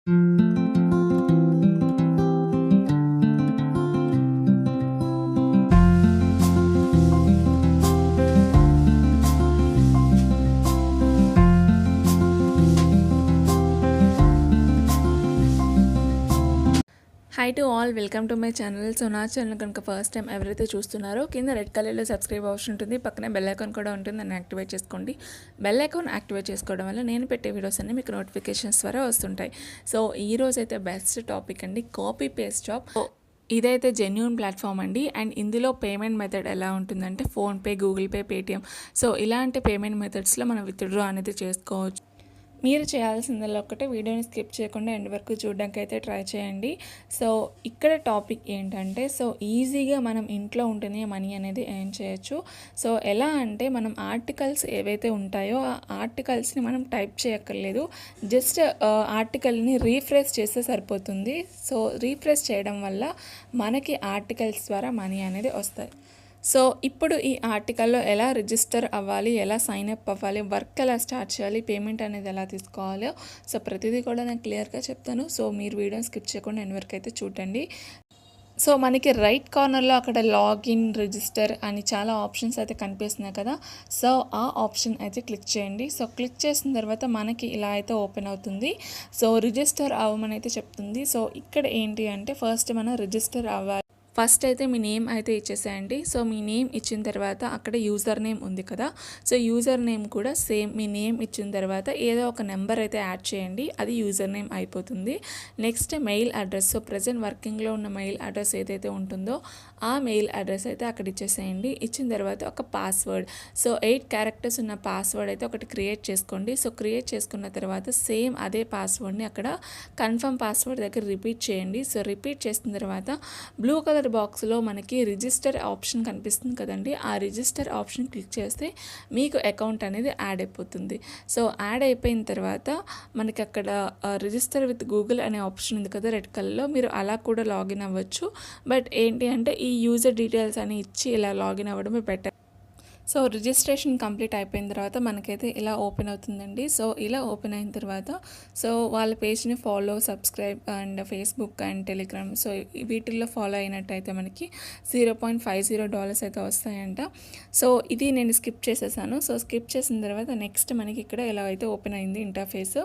Hi to all, welcome to my channel. So నా channel కనుక first time ఎవరైతే చూస్తున్నారో కింద రెడ్ కలర్లో సబ్స్క్రైబ్ ఆప్షన్ ఉంటుంది, పక్కనే బెల్ ఐకాన్ కూడా ఉంటుంది, దాన్ని యాక్టివేట్ చేసుకోండి. బెల్ ఐకాన్ యాక్టివేట్ చేసుకోవడం వల్ల నేను పెట్టే వీడియోస్ అన్నీ మీకు నోటిఫికేషన్స్ ద్వారా వస్తుంటాయి. సో ఈరోజు అయితే బెస్ట్ టాపిక్ అండి, కాపీ పేస్ట్ జాబ్. ఇదైతే జెన్యూన్ ప్లాట్ఫామ్ అండి. అండ్ ఇందులో పేమెంట్ మెథడ్ ఎలా ఉంటుందంటే PhonePe, Google pay, Paytm, so ఇలాంటి పేమెంట్ మెథడ్స్లో మనం విత్డ్రా అనేది చేసుకోవచ్చు. మీరు చేయాల్సిందల్లా ఒకటే, వీడియోని స్కిప్ చేయకుండా ఎండ్ వరకు చూడడానికి అయితే ట్రై చేయండి. సో ఇక్కడ టాపిక్ ఏంటంటే, సో ఈజీగా మనం ఇంట్లో ఉంటేనే మనీ అనేది ఎర్న్ చేయొచ్చు. సో ఎలా అంటే, మనం ఆర్టికల్స్ ఏవైతే ఉంటాయో ఆ ఆర్టికల్స్ని మనం టైప్ చేయక్కర్లేదు, జస్ట్ ఆర్టికల్ని రీఫ్రెష్ చేస్తే సరిపోతుంది. సో రీఫ్రెష్ చేయడం వల్ల మనకి ఆర్టికల్స్ ద్వారా మనీ అనేది వస్తాయి. సో ఇప్పుడు ఈ ఆర్టికల్లో ఎలా రిజిస్టర్ అవ్వాలి, ఎలా సైన్ అప్ అవ్వాలి, వర్క్ ఎలా స్టార్ట్ చేయాలి, పేమెంట్ అనేది ఎలా తీసుకోవాలో సో ప్రతిదీ కూడా నేను క్లియర్గా చెప్తాను. సో మీరు వీడియోని స్కిప్ చేయకుండా ఎండ్ వరకు అయితే చూడండి. సో మనకి రైట్ కార్నర్లో అక్కడ లాగిన్, రిజిస్టర్ అని చాలా ఆప్షన్స్ అయితే కనిపిస్తున్నాయి కదా. సో ఆ ఆప్షన్ అయితే క్లిక్ చేయండి. సో క్లిక్ చేసిన తర్వాత మనకి ఇలా అయితే ఓపెన్ అవుతుంది. సో రిజిస్టర్ అవ్వమని అయితే చెప్తుంది. సో ఇక్కడ ఏంటి అంటే, ఫస్ట్ మనం రిజిస్టర్ అవ్వాలి. ఫస్ట్ అయితే మీ నేమ్ అయితే ఇచ్చేసేయండి. సో మీ నేమ్ ఇచ్చిన తర్వాత అక్కడ యూజర్ నేమ్ ఉంది కదా, సో యూజర్ నేమ్ కూడా సేమ్ మీ నేమ్ ఇచ్చిన తర్వాత ఏదో ఒక నెంబర్ అయితే యాడ్ చేయండి, అది యూజర్ నేమ్ అయిపోతుంది. Next mail address, so present వర్కింగ్లో ఉన్న మెయిల్ అడ్రస్ ఏదైతే ఉంటుందో ఆ మెయిల్ అడ్రస్ అయితే అక్కడ ఇచ్చేసేయండి. ఇచ్చిన తర్వాత ఒక పాస్వర్డ్, సో 8 క్యారెక్టర్స్ ఉన్న పాస్వర్డ్ అయితే ఒకటి క్రియేట్ చేసుకోండి. సో క్రియేట్ చేసుకున్న తర్వాత సేమ్ అదే పాస్వర్డ్ని అక్కడ కన్ఫర్మ్ పాస్వర్డ్ దగ్గర రిపీట్ చేయండి. సో రిపీట్ చేసిన తర్వాత బ్లూ కలర్ బాక్స్లో మనకి రిజిస్టర్ ఆప్షన్ కనిపిస్తుంది కదండి, ఆ రిజిస్టర్ ఆప్షన్ క్లిక్ చేస్తే మీకు అకౌంట్ అనేది యాడ్ అయిపోతుంది. సో యాడ్ అయిపోయిన తర్వాత మనకి అక్కడ రిజిస్టర్ విత్ గూగుల్ అనే ఆప్షన్ ఉంది కదా రెడ్ కలర్లో, మీరు అలా కూడా లాగిన్ అవ్వచ్చు. బట్ ఏంటి అంటే ఈ యూజర్ డీటెయిల్స్ అని ఇచ్చి ఇలా లాగిన్ అవ్వడమే బెటర్. సో రిజిస్ట్రేషన్ కంప్లీట్ అయిపోయిన తర్వాత మనకైతే ఇలా ఓపెన్ అవుతుందండి. సో ఇలా ఓపెన్ అయిన తర్వాత సో వాళ్ళ పేజ్ని follow, subscribe and Facebook and Telegram, so వీటిల్లో ఫాలో అయినట్టయితే మనకి $0.50 అయితే వస్తాయంట. సో ఇది నేను స్కిప్ చేసేసాను. సో స్కిప్ చేసిన తర్వాత నెక్స్ట్ మనకి ఇక్కడ ఇలా అయితే ఓపెన్ అయింది interface.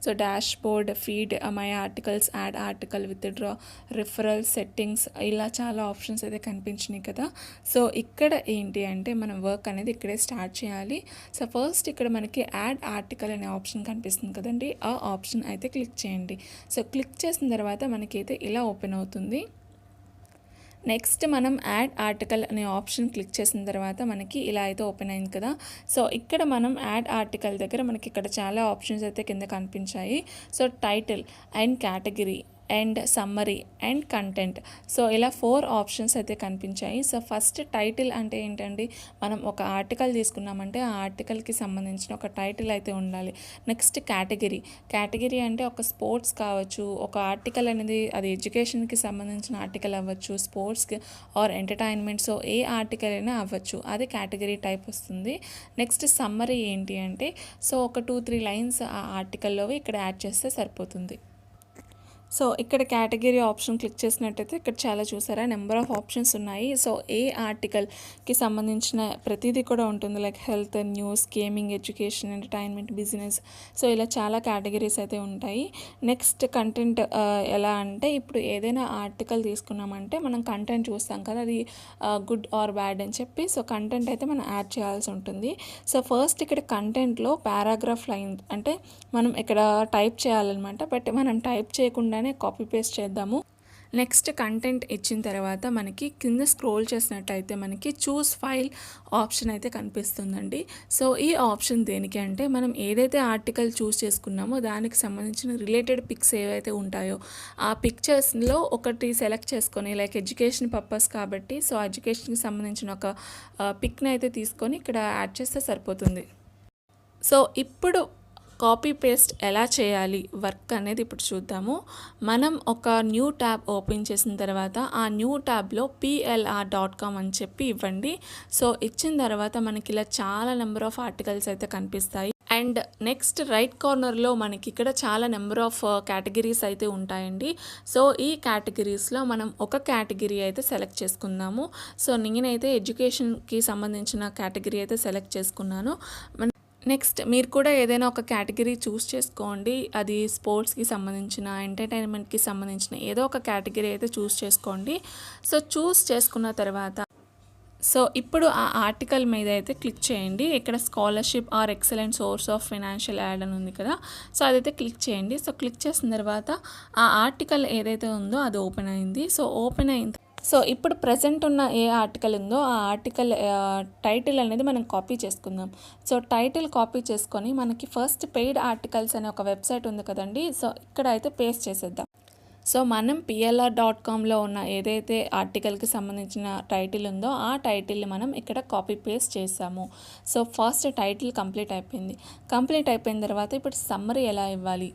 So dash board, feed, my articles, add article, withdraw, referral, settings, ఇలా చాలా ఆప్షన్స్ అయితే కనిపించినాయి కదా. సో ఇక్కడ ఏంటి అంటే మనం వర్క్ అనేది ఇక్కడే స్టార్ట్ చేయాలి. సో ఫస్ట్ ఇక్కడ మనకి యాడ్ ఆర్టికల్ అనే ఆప్షన్ కనిపిస్తుంది కదండి, ఆ ఆప్షన్ అయితే క్లిక్ చేయండి. సో క్లిక్ చేసిన తర్వాత మనకైతే ఇలా ఓపెన్ అవుతుంది. నెక్స్ట్ మనం యాడ్ ఆర్టికల్ అనే ఆప్షన్ క్లిక్ చేసిన తర్వాత మనకి ఇలా అయితే ఓపెన్ అయింది కదా. సో ఇక్కడ మనం యాడ్ ఆర్టికల్ దగ్గర మనకి ఇక్కడ చాలా ఆప్షన్స్ అయితే కింద కనిపించాయి. So title and category and summary and content, so ఇలా 4 ఆప్షన్స్ అయితే కనిపించాయి. సో ఫస్ట్ టైటిల్ అంటే ఏంటండి, మనం ఒక ఆర్టికల్ తీసుకున్నామంటే ఆ ఆర్టికల్కి సంబంధించిన ఒక టైటిల్ అయితే ఉండాలి. నెక్స్ట్ కేటగిరీ అంటే ఒక స్పోర్ట్స్ కావచ్చు, ఒక ఆర్టికల్ అనేది అది ఎడ్యుకేషన్కి సంబంధించిన ఆర్టికల్ అవ్వచ్చు, స్పోర్ట్స్కి ఆర్ ఎంటర్టైన్మెంట్, సో ఏ ఆర్టికల్ అయినా అవ్వచ్చు, అది కేటగిరీ టైప్ వస్తుంది. నెక్స్ట్ సమ్మరీ ఏంటి అంటే, సో ఒక 2-3 లైన్స్ ఆ ఆర్టికల్లోవి ఇక్కడ యాడ్ చేస్తే సరిపోతుంది. సో ఇక్కడ కేటగిరీ ఆప్షన్ క్లిక్ చేసినట్టయితే ఇక్కడ చాలా చూసారా నెంబర్ ఆఫ్ ఆప్షన్స్ ఉన్నాయి. సో ఏ ఆర్టికల్కి సంబంధించిన ప్రతిదీ కూడా ఉంటుంది, like health, news, gaming, education, entertainment, business, so ఇలా చాలా కేటగిరీస్ అయితే ఉంటాయి. నెక్స్ట్ కంటెంట్ ఎలా అంటే, ఇప్పుడు ఏదైనా ఆర్టికల్ తీసుకున్నామంటే మనం కంటెంట్ చూస్తాం కదా, అది గుడ్ ఆర్ బ్యాడ్ అని చెప్పి, సో కంటెంట్ అయితే మనం యాడ్ చేయాల్సి ఉంటుంది. సో ఫస్ట్ ఇక్కడ కంటెంట్లో పారాగ్రాఫ్ లైన్ అంటే మనం ఇక్కడ టైప్ చేయాలన్నమాట, బట్ మనం టైప్ చేయకుండా కాపీ పేస్ట్ చేద్దాము. నెక్స్ట్ కంటెంట్ ఇచ్చిన తర్వాత మనకి కింద స్క్రోల్ చేసినట్టయితే మనకి చూస్ ఫైల్ ఆప్షన్ అయితే కనిపిస్తుందండి. సో ఈ ఆప్షన్ దేనికి అంటే, మనం ఏదైతే ఆర్టికల్ చూస్ చేసుకున్నామో దానికి సంబంధించిన రిలేటెడ్ పిక్స్ ఏవైతే ఉంటాయో ఆ పిక్చర్స్లో ఒకటి సెలెక్ట్ చేసుకొని, లైక్ ఎడ్యుకేషన్ పర్పస్ కాబట్టి సో ఎడ్యుకేషన్కి సంబంధించిన ఒక పిక్ని అయితే తీసుకొని ఇక్కడ యాడ్ చేస్తే సరిపోతుంది. సో ఇప్పుడు కాపీ పేస్ట్ ఎలా చేయాలి వర్క్ అనేది ఇప్పుడు చూద్దాము. మనం ఒక న్యూ ట్యాబ్ ఓపెన్ చేసిన తర్వాత ఆ న్యూ ట్యాబ్లో plr.com అని చెప్పి ఇవ్వండి. సో ఇచ్చిన తర్వాత మనకి ఇలా చాలా నెంబర్ ఆఫ్ ఆర్టికల్స్ అయితే కనిపిస్తాయి. అండ్ నెక్స్ట్ రైట్ కార్నర్లో మనకి ఇక్కడ చాలా నెంబర్ ఆఫ్ కేటగిరీస్ అయితే ఉంటాయండి. సో ఈ కేటగిరీస్లో మనం ఒక కేటగిరీ అయితే సెలెక్ట్ చేసుకుందాము. సో నేనైతే ఎడ్యుకేషన్కి సంబంధించిన కేటగిరీ అయితే సెలెక్ట్ చేసుకున్నాను. నెక్స్ట్ మీరు కూడా ఏదైనా ఒక కేటగిరీ చూస్ చేసుకోండి. అది స్పోర్ట్స్కి సంబంధించిన, ఎంటర్టైన్మెంట్కి సంబంధించిన ఏదో ఒక కేటగిరీ అయితే చూస్ చేసుకోండి. సో చూస్ చేసుకున్న తర్వాత ఇప్పుడు ఆ ఆర్టికల్ మీద అయితే క్లిక్ చేయండి. ఇక్కడ scholarship are excellent source of financial aid అని ఉంది కదా, సో అదైతే క్లిక్ చేయండి. సో క్లిక్ చేసిన తర్వాత ఆ ఆర్టికల్ ఏదైతే ఉందో అది ఓపెన్ అయింది. సో ఓపెన్ అయింది. సో ఇప్పుడు ప్రజెంట్ ఉన్న ఏ ఆర్టికల్ ఉందో ఆ ఆర్టికల్ టైటిల్ అనేది మనం కాపీ చేసుకుందాం. సో టైటిల్ కాపీ చేసుకొని మనకి ఫస్ట్ పెయిడ్ ఆర్టికల్స్ అనే ఒక వెబ్సైట్ ఉంది కదండి, సో ఇక్కడ అయితే పేస్ట్ చేసేద్దాం. సో మనం PLR.comలో ఉన్న ఏదైతే ఆర్టికల్కి సంబంధించిన టైటిల్ ఉందో ఆ టైటిల్ని మనం ఇక్కడ కాపీ పేస్ట్ చేసాము. సో ఫస్ట్ టైటిల్ కంప్లీట్ అయిపోయింది. కంప్లీట్ అయిపోయిన తర్వాత ఇప్పుడు సమ్మరీ ఎలా ఇవ్వాలి?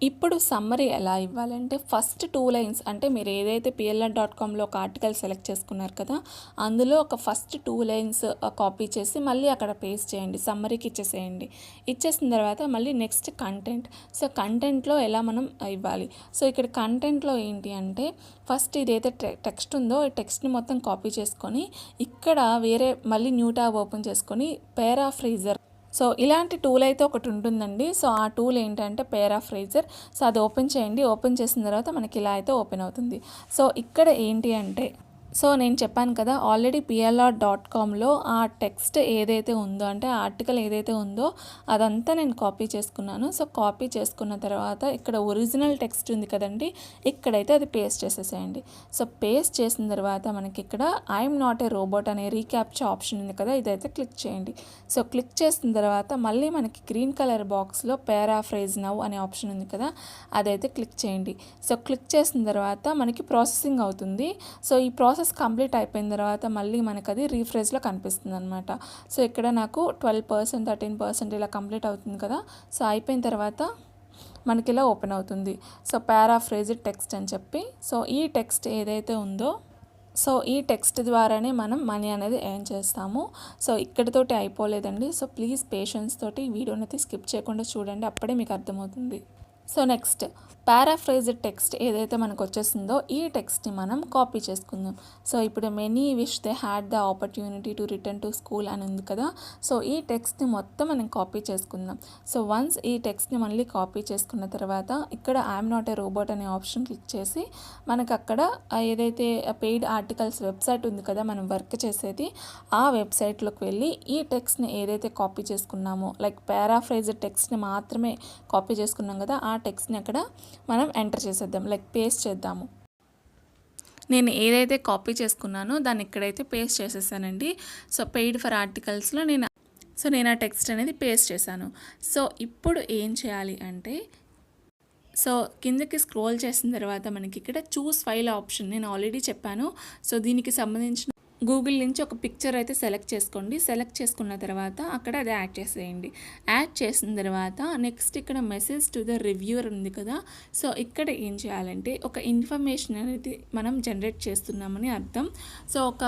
ఇప్పుడు సమ్మరీ ఎలా ఇవ్వాలంటే ఫస్ట్ 2 లైన్స్, అంటే మీరు ఏదైతే PLR.comలో ఒక ఆర్టికల్ సెలెక్ట్ చేసుకున్నారు కదా, అందులో ఒక ఫస్ట్ 2 లైన్స్ కాపీ చేసి మళ్ళీ అక్కడ పేస్ట్ చేయండి, సమ్మరీకి ఇచ్చేసేయండి. ఇచ్చేసిన తర్వాత మళ్ళీ నెక్స్ట్ కంటెంట్. సో కంటెంట్లో ఎలా మనం ఇవ్వాలి? సో ఇక్కడ కంటెంట్లో ఏంటి అంటే ఫస్ట్ ఇదైతే టెక్స్ట్ ఉందో ఈ టెక్స్ట్ని మొత్తం కాపీ చేసుకొని ఇక్కడ వేరే మళ్ళీ న్యూ ట్యాబ్ ఓపెన్ చేసుకొని పారాఫ్రేజర్. సో ఇలాంటి టూల్ అయితే ఒకటి ఉంటుందండి. సో ఆ టూల్ ఏంటంటే పారాఫ్రేజర్. సో అది ఓపెన్ చేయండి. ఓపెన్ చేసిన తర్వాత మనకి ఇలా అయితే ఓపెన్ అవుతుంది. సో ఇక్కడ ఏంటి అంటే నేను చెప్పాను కదా, ఆల్రెడీ PLR.comలో ఆ టెక్స్ట్ ఏదైతే ఉందో, అంటే ఆ ఆర్టికల్ ఏదైతే ఉందో అదంతా నేను కాపీ చేసుకున్నాను. సో కాపీ చేసుకున్న తర్వాత ఇక్కడ ఒరిజినల్ టెక్స్ట్ ఉంది కదండి, ఇక్కడైతే అది పేస్ట్ చేసేసేయండి. సో పేస్ట్ చేసిన తర్వాత మనకి ఇక్కడ ఐఎమ్ నాట్ ఏ రోబోట్ అనే రీక్యాప్చర్ ఆప్షన్ ఉంది కదా, ఇదైతే క్లిక్ చేయండి. సో క్లిక్ చేసిన తర్వాత మళ్ళీ మనకి గ్రీన్ కలర్ బాక్స్లో పారాఫ్రేజ్ నౌ అనే ఆప్షన్ ఉంది కదా, అదైతే క్లిక్ చేయండి. సో క్లిక్ చేసిన తర్వాత మనకి ప్రాసెసింగ్ అవుతుంది. సో ఈ ప్రాసెస్ కంప్లీట్ అయిపోయిన తర్వాత మళ్ళీ మనకు అది రీఫ్రెష్లో కనిపిస్తుంది అనమాట. సో ఇక్కడ నాకు 12%, 13% ఇలా కంప్లీట్ అవుతుంది కదా. సో అయిపోయిన తర్వాత మనకి ఇలా ఓపెన్ అవుతుంది. సో పారాఫ్రేజ్డ్ టెక్స్ట్ అని చెప్పి, సో ఈ టెక్స్ట్ ఏదైతే ఉందో సో ఈ టెక్స్ట్ ద్వారానే మనం మనీ అనేది ఎర్న్ చేస్తాము. సో ఇక్కడితోటి అయిపోలేదండి. సో ప్లీజ్ పేషెన్స్ తోటి వీడియోని అయితే స్కిప్ చేయకుండా చూడండి, అప్పుడే మీకు అర్థమవుతుంది. సో నెక్స్ట్ పారాఫ్రేజ్డ్ టెక్స్ట్ ఏదైతే మనకు వచ్చేసిందో ఈ టెక్స్ట్ని మనం కాపీ చేసుకుందాం. సో ఇప్పుడు many wish they had the opportunity to return to school అని ఉంది కదా, సో ఈ టెక్స్ట్ని మొత్తం మనం కాపీ చేసుకుందాం. సో వన్స్ ఈ టెక్స్ట్ని మళ్ళీ కాపీ చేసుకున్న తర్వాత ఇక్కడ ఐఎమ్ నాట్ ఏ రోబోట్ అనే ఆప్షన్ క్లిక్ చేసి మనకు అక్కడ ఏదైతే పెయిడ్ ఆర్టికల్స్ వెబ్సైట్ ఉంది కదా మనం వర్క్ చేసేది, ఆ వెబ్సైట్లోకి వెళ్ళి ఈ టెక్స్ట్ని ఏదైతే కాపీ చేసుకున్నామో, లైక్ పారాఫ్రేజ్డ్ టెక్స్ట్ని మాత్రమే కాపీ చేసుకున్నాం కదా, ఆ టెక్స్ట్ని అక్కడ మనం ఎంటర్ చేసేద్దాం, లైక్ పేస్ట్ చేద్దాము. నేను ఏదైతే కాపీ చేసుకున్నానో దాన్ని ఇక్కడైతే పేస్ట్ చేసేసానండి. సో పెయిడ్ ఫర్ ఆర్టికల్స్లో నేను ఆ టెక్స్ట్ అనేది పేస్ట్ చేశాను. సో ఇప్పుడు ఏం చేయాలి అంటే సో కిందకి స్క్రోల్ చేసిన తర్వాత మనకి ఇక్కడ చూస్ ఫైల్ ఆప్షన్ నేను ఆల్రెడీ చెప్పాను. సో దీనికి సంబంధించిన గూగుల్ నుంచి ఒక పిక్చర్ అయితే సెలెక్ట్ చేసుకోండి. సెలెక్ట్ చేసుకున్న తర్వాత అక్కడ అది యాడ్ చేసేయండి. యాడ్ చేసిన తర్వాత నెక్స్ట్ ఇక్కడ మెసేజ్ టు ద రివ్యూవర్ ఉంది కదా, సో ఇక్కడ ఏం చేయాలంటే ఒక ఇన్ఫర్మేషన్ అనేది మనం జనరేట్ చేస్తున్నామని అర్థం. సో ఒక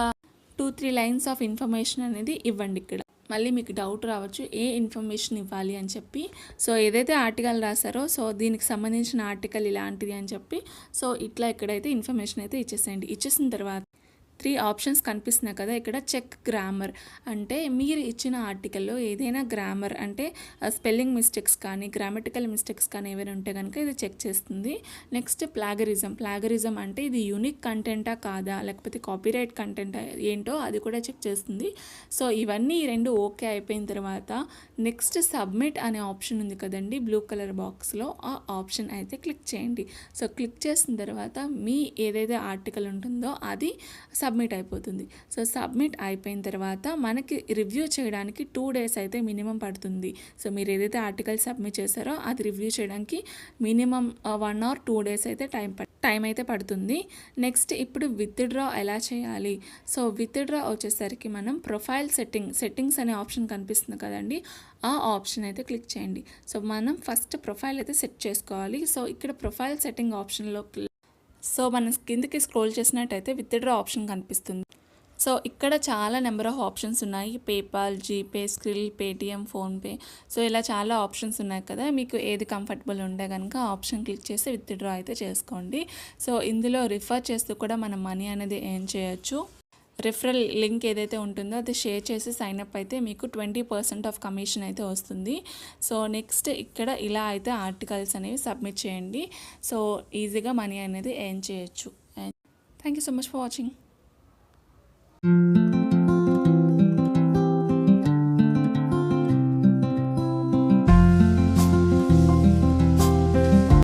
2-3 లైన్స్ ఆఫ్ ఇన్ఫర్మేషన్ అనేది ఇవ్వండి. ఇక్కడ మళ్ళీ మీకు డౌట్ రావచ్చు ఏ ఇన్ఫర్మేషన్ ఇవ్వాలి అని చెప్పి. సో ఏదైతే ఆర్టికల్ రాశారో సో దీనికి సంబంధించిన ఆర్టికల్ ఇలాంటిది అని చెప్పి సో ఇట్లా ఇక్కడైతే ఇన్ఫర్మేషన్ అయితే ఇచ్చేసేయండి. ఇచ్చేసిన తర్వాత 3 ఆప్షన్స్ కనిపిస్తున్నాయి కదా, ఇక్కడ చెక్ గ్రామర్ అంటే మీరు ఇచ్చిన ఆర్టికల్లో ఏదైనా గ్రామర్ అంటే స్పెల్లింగ్ మిస్టేక్స్ కానీ గ్రామటికల్ మిస్టేక్స్ కానీ ఏమైనా ఉంటే కనుక ఇది చెక్ చేస్తుంది. నెక్స్ట్ ప్లాగరిజం అంటే ఇది యూనిక్ కంటెంటా కాదా, లేకపోతే కాపీరైట్ కంటెంట్ ఏంటో అది కూడా చెక్ చేస్తుంది. సో ఇవన్నీ 2 ఓకే అయిపోయిన తర్వాత నెక్స్ట్ సబ్మిట్ అనే ఆప్షన్ ఉంది కదండి బ్లూ కలర్ బాక్స్లో, ఆ ఆప్షన్ అయితే క్లిక్ చేయండి. సో క్లిక్ చేసిన తర్వాత మీ ఏదైతే ఆర్టికల్ ఉంటుందో అది సబ్మిట్ అయిపోతుంది. సో సబ్మిట్ అయిపోయిన తర్వాత మనకి రివ్యూ చేయడానికి 2 డేస్ అయితే మినిమం పడుతుంది. సో మీరు ఏదైతే ఆర్టికల్ సబ్మిట్ చేశారో అది రివ్యూ చేయడానికి మినిమం 1 or 2 డేస్ అయితే టైం అయితే పడుతుంది. నెక్స్ట్ ఇప్పుడు విత్డ్రా ఎలా చేయాలి? సో విత్డ్రా వచ్చేసరికి మనం ప్రొఫైల్ సెట్టింగ్స్ అనే ఆప్షన్ కనిపిస్తుంది కదండి, ఆ ఆప్షన్ అయితే క్లిక్ చేయండి. సో మనం ఫస్ట్ ప్రొఫైల్ అయితే సెట్ చేసుకోవాలి. సో ఇక్కడ ప్రొఫైల్ సెట్టింగ్ ఆప్షన్లో సో మనం కిందకి స్క్రోల్ చేసినట్టయితే విత్డ్రా ఆప్షన్ కనిపిస్తుంది. సో ఇక్కడ చాలా నెంబర్ ఆఫ్ ఆప్షన్స్ ఉన్నాయి. PayPal, GPay, Skrill, Paytm, PhonePe. So ఇలా చాలా ఆప్షన్స్ ఉన్నాయి కదా, మీకు ఏది కంఫర్టబుల్ ఉంటే కనుక ఆప్షన్ క్లిక్ చేసి విత్డ్రా అయితే చేసుకోండి. సో ఇందులో రిఫర్ చేస్తూ కూడా మనం మనీ అనేది ఎర్న్ చేయొచ్చు. రిఫరల్ లింక్ ఏదైతే ఉంటుందో అది షేర్ చేసి సైన్అప్ అయితే మీకు 20% ఆఫ్ కమిషన్ అయితే వస్తుంది. సో నెక్స్ట్ ఇక్కడ ఇలా అయితే ఆర్టికల్స్ అనేవి సబ్మిట్ చేయండి. సో ఈజీగా మనీ అనేది ఎర్న్ చేయొచ్చు. Thank you so much for watching.